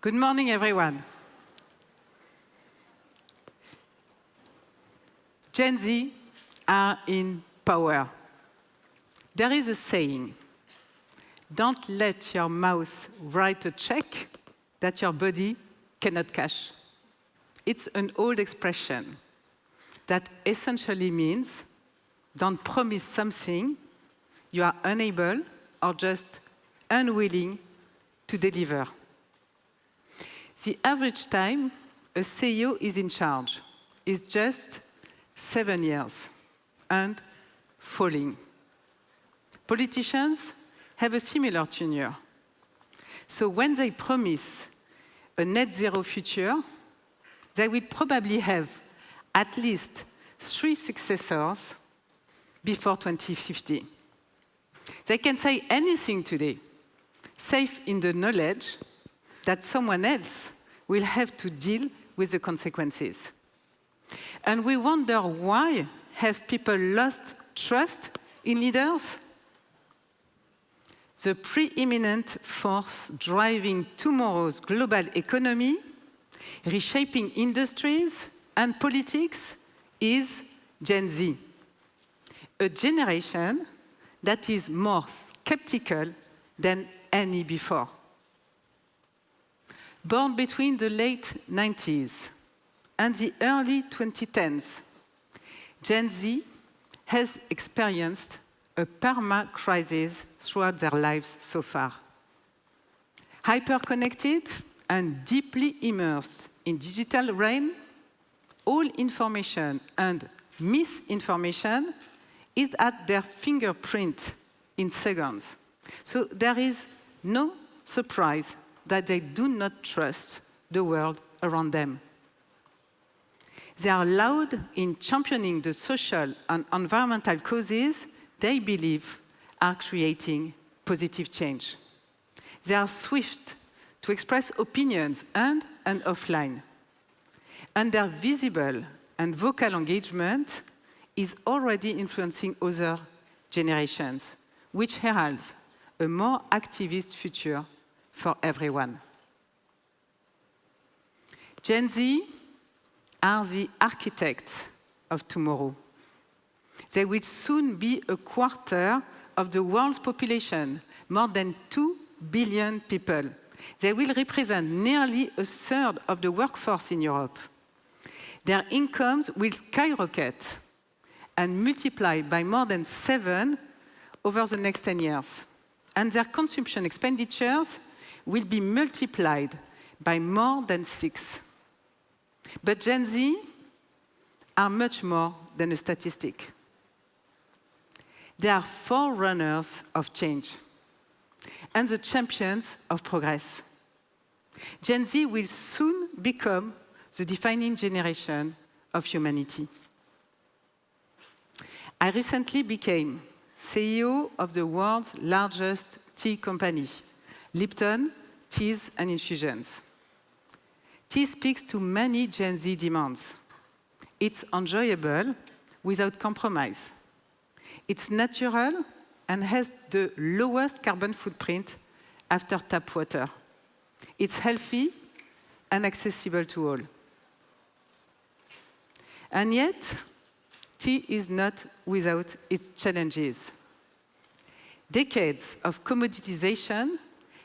Good morning, everyone. Gen Z are in power. There is a saying, don't let your mouth write a check that your body cannot cash. It's an old expression that essentially means don't promise something you are unable or just unwilling to deliver. The average time a CEO is in charge is just 7 years and falling. Politicians have a similar tenure. So when they promise a net zero future, they will probably have at least 3 successors before 2050. They can say anything today, safe in the knowledge that someone else will have to deal with the consequences. And we wonder why have people lost trust in leaders? The preeminent force driving tomorrow's global economy, reshaping industries and politics is Gen Z, a generation that is more skeptical than any before. Born between the late 90s and the early 2010s, Gen Z has experienced a perma-crisis throughout their lives so far. Hyper-connected and deeply immersed in digital realm, all information and misinformation is at their fingerprint in seconds. So there is no surprise that they do not trust the world around them. They are loud in championing the social and environmental causes they believe are creating positive change. They are swift to express opinions on and offline. And their visible and vocal engagement is already influencing other generations, which heralds a more activist future for everyone. Gen Z are the architects of tomorrow. They will soon be a quarter of the world's population, more than 2 billion people. They will represent nearly a third of the workforce in Europe. Their incomes will skyrocket and multiply by more than 7 over the next 10 years. And their consumption expenditures will be multiplied by more than 6. But Gen Z are much more than a statistic. They are forerunners of change and the champions of progress. Gen Z will soon become the defining generation of humanity. I recently became CEO of the world's largest tea company, LIPTON, Teas and Infusions. Tea speaks to many Gen Z demands. It's enjoyable without compromise. It's natural and has the lowest carbon footprint after tap water. It's healthy and accessible to all. And yet, tea is not without its challenges. Decades of commoditization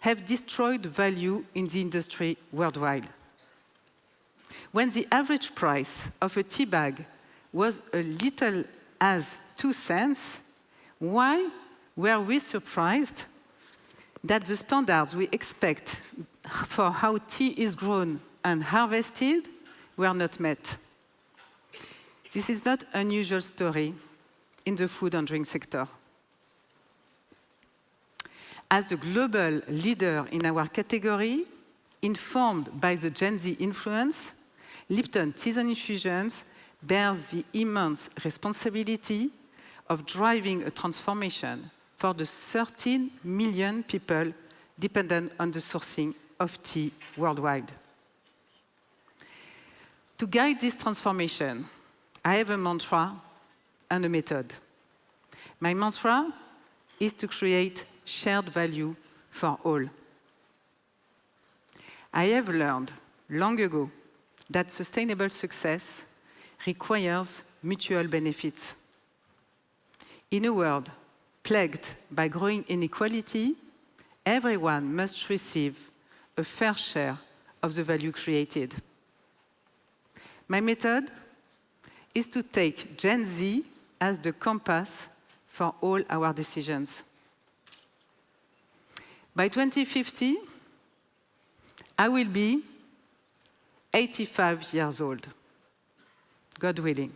have destroyed value in the industry worldwide. When the average price of a tea bag was as little as 2 cents, why were we surprised that the standards we expect for how tea is grown and harvested were not met? This is not an unusual story in the food and drink sector. As the global leader in our category, informed by the Gen Z influence, LIPTON Teas and Infusions bears the immense responsibility of driving a transformation for the 13 million people dependent on the sourcing of tea worldwide. To guide this transformation, I have a mantra and a method. My mantra is to create shared value for all. I have learned long ago that sustainable success requires mutual benefits. In a world plagued by growing inequality, everyone must receive a fair share of the value created. My method is to take Gen Z as the compass for all our decisions. By 2050, I will be 85 years old, God willing.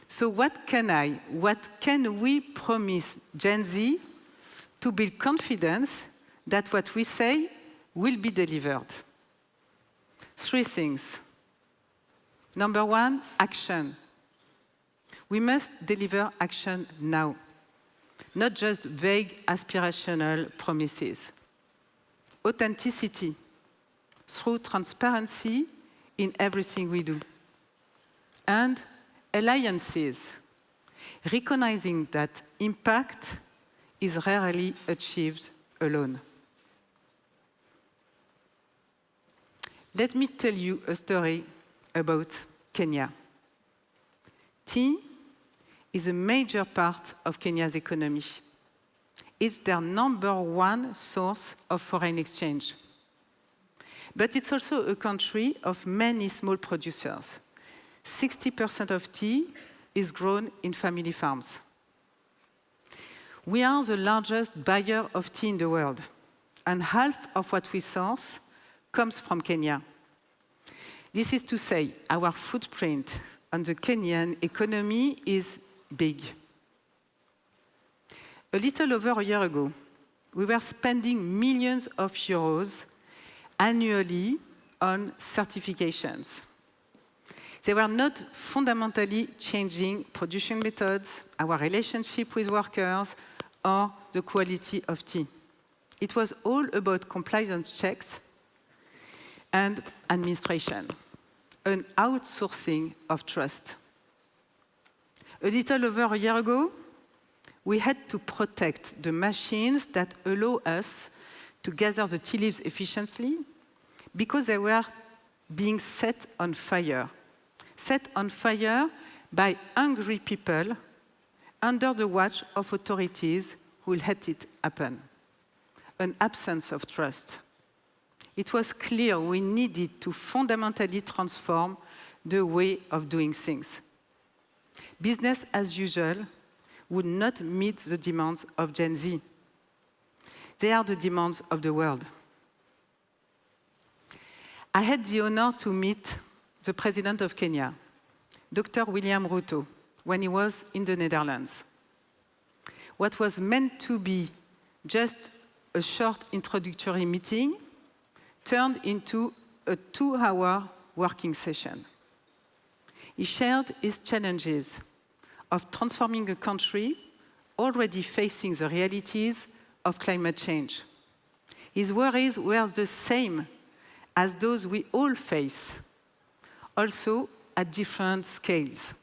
So what can we promise Gen Z to build confidence that what we say will be delivered? 3 things. Number 1, action. We must deliver action now, not just vague aspirational promises. Authenticity, through transparency in everything we do. And alliances, recognizing that impact is rarely achieved alone. Let me tell you a story about Kenya. Tea is a major part of Kenya's economy. It's their number 1 source of foreign exchange. But it's also a country of many small producers. 60% of tea is grown in family farms. We are the largest buyer of tea in the world, and half of what we source comes from Kenya. This is to say, our footprint on the Kenyan economy is big. A little over a year ago, we were spending millions of euros annually on certifications. They were not fundamentally changing production methods, our relationship with workers, or the quality of tea. It was all about compliance checks and administration, an outsourcing of trust. A little over a year ago, we had to protect the machines that allow us to gather the tea leaves efficiently because they were being set on fire by hungry people under the watch of authorities who let it happen. An absence of trust. It was clear we needed to fundamentally transform the way of doing things. Business as usual would not meet the demands of Gen Z. They are the demands of the world. I had the honor to meet the president of Kenya, Dr. William Ruto, when he was in the Netherlands. What was meant to be just a short introductory meeting turned into a 2-hour working session. He shared his challenges of transforming a country already facing the realities of climate change. His worries were the same as those we all face, also at different scales.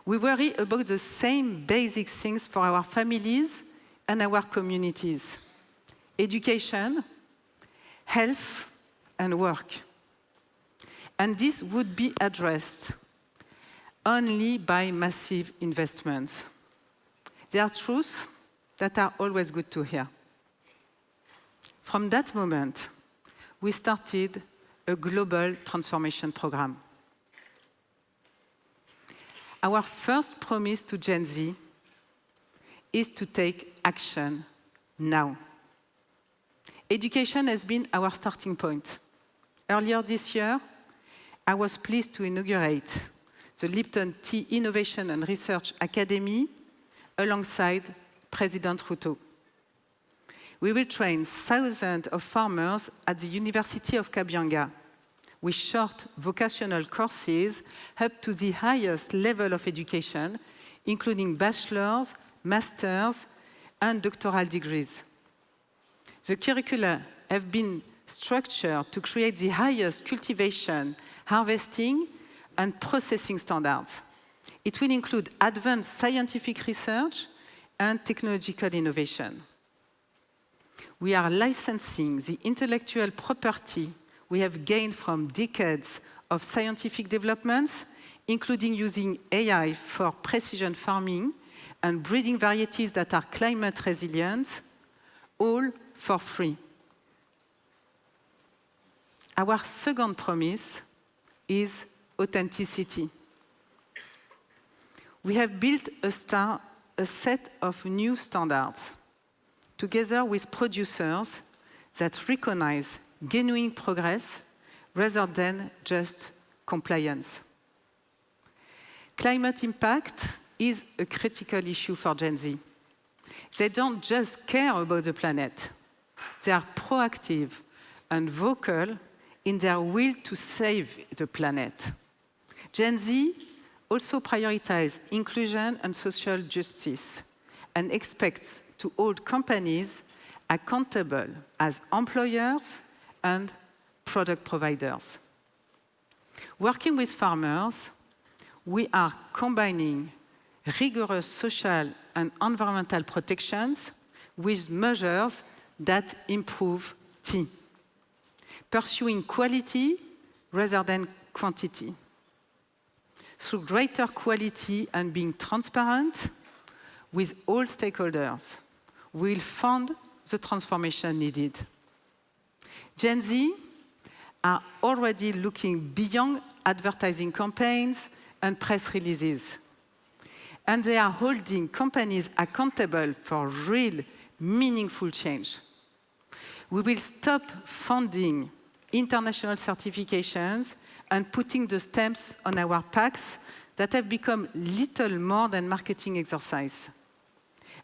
We worry about the same basic things for our families and our communities: education, health, and work. And this would be addressed only by massive investments. There are truths that are always good to hear. From that moment, we started a global transformation program. Our first promise to Gen Z is to take action now. Education has been our starting point. Earlier this year, I was pleased to inaugurate the LIPTON Tea Innovation and Research Academy alongside President Ruto. We will train thousands of farmers at the University of Kabianga with short vocational courses up to the highest level of education, including bachelor's, master's, and doctoral degrees. The curricula have been structured to create the highest cultivation, harvesting, and processing standards. It will include advanced scientific research and technological innovation. We are licensing the intellectual property we have gained from decades of scientific developments, including using AI for precision farming and breeding varieties that are climate resilient, all for free. Our second promise is authenticity. We have built a set of new standards, together with producers that recognize genuine progress rather than just compliance. Climate impact is a critical issue for Gen Z. They don't just care about the planet. They are proactive and vocal in their will to save the planet. Gen Z also prioritizes inclusion and social justice and expects to hold companies accountable as employers and product providers. Working with farmers, we are combining rigorous social and environmental protections with measures that improve tea, pursuing quality rather than quantity. Through greater quality and being transparent with all stakeholders, we'll fund the transformation needed. Gen Z are already looking beyond advertising campaigns and press releases, and they are holding companies accountable for real, meaningful change. We will stop funding international certifications and putting the stamps on our packs that have become little more than marketing exercise.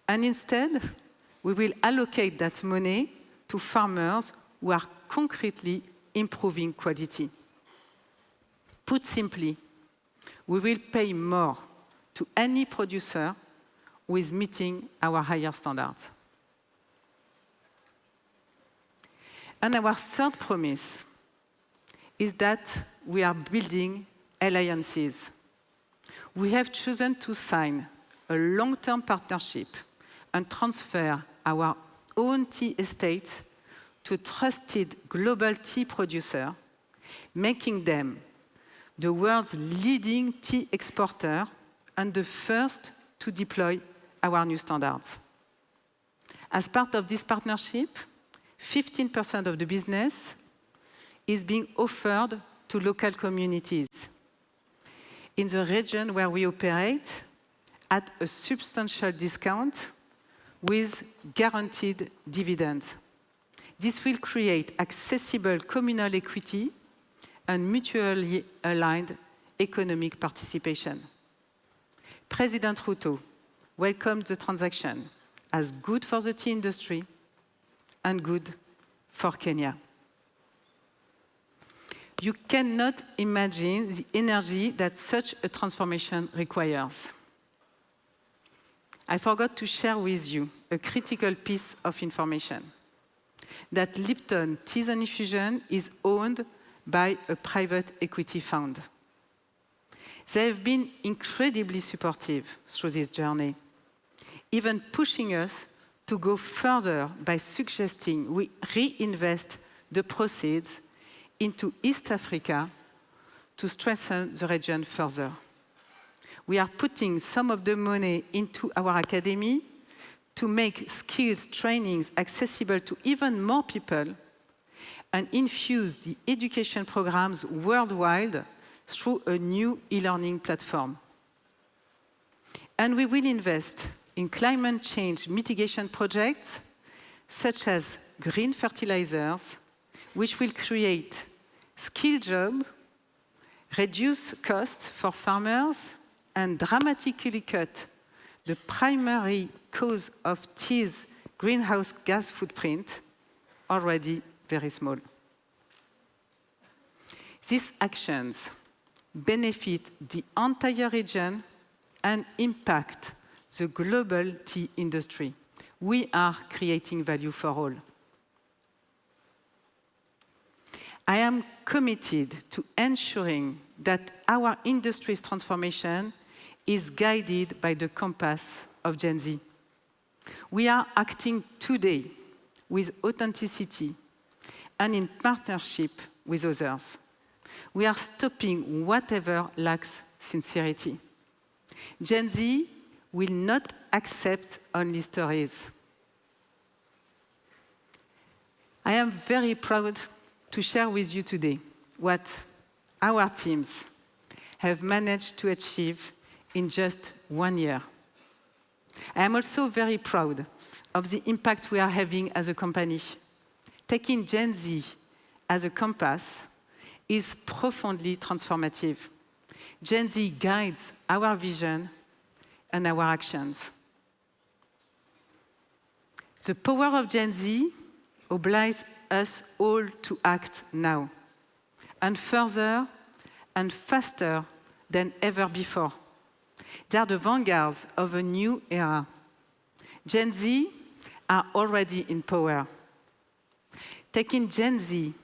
And instead, we will allocate that money to farmers who are concretely improving quality. Put simply, we will pay more to any producer who is meeting our higher standards. And our third promise is that we are building alliances. We have chosen to sign a long-term partnership and transfer our own tea estates to a trusted global tea producer, making them the world's leading tea exporter and the first to deploy our new standards. As part of this partnership, 15% of the business is being offered to local communities in the region where we operate at a substantial discount with guaranteed dividends. This will create accessible communal equity and mutually aligned economic participation. President Ruto welcomed the transaction as good for the tea industry and good for Kenya. You cannot imagine the energy that such a transformation requires. I forgot to share with you a critical piece of information, that LIPTON Teas and Infusions is owned by a private equity fund. They have been incredibly supportive through this journey, even pushing us to go further by suggesting we reinvest the proceeds into East Africa to strengthen the region further. We are putting some of the money into our academy to make skills trainings accessible to even more people and infuse the education programs worldwide through a new e-learning platform. And we will invest in climate change mitigation projects, such as green fertilizers, which will create skilled jobs, reduce costs for farmers, and dramatically cut the primary cause of tea's greenhouse gas footprint, already very small. These actions benefit the entire region and impact the global tea industry. We are creating value for all. I am committed to ensuring that our industry's transformation is guided by the compass of Gen Z. We are acting today with authenticity and in partnership with others. We are stopping whatever lacks sincerity. Gen Z will not accept only stories. I am very proud to share with you today what our teams have managed to achieve in just 1 year. I am also very proud of the impact we are having as a company. Taking Gen Z as a compass is profoundly transformative. Gen Z guides our vision and our actions. The power of Gen Z obliges us all to act now, and further and faster than ever before. They are the vanguards of a new era. Gen Z are already in power. Taking Gen Z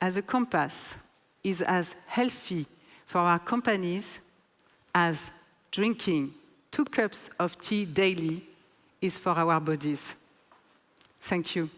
as a compass is as healthy for our companies as drinking 2 cups of tea daily is for our bodies. Thank you.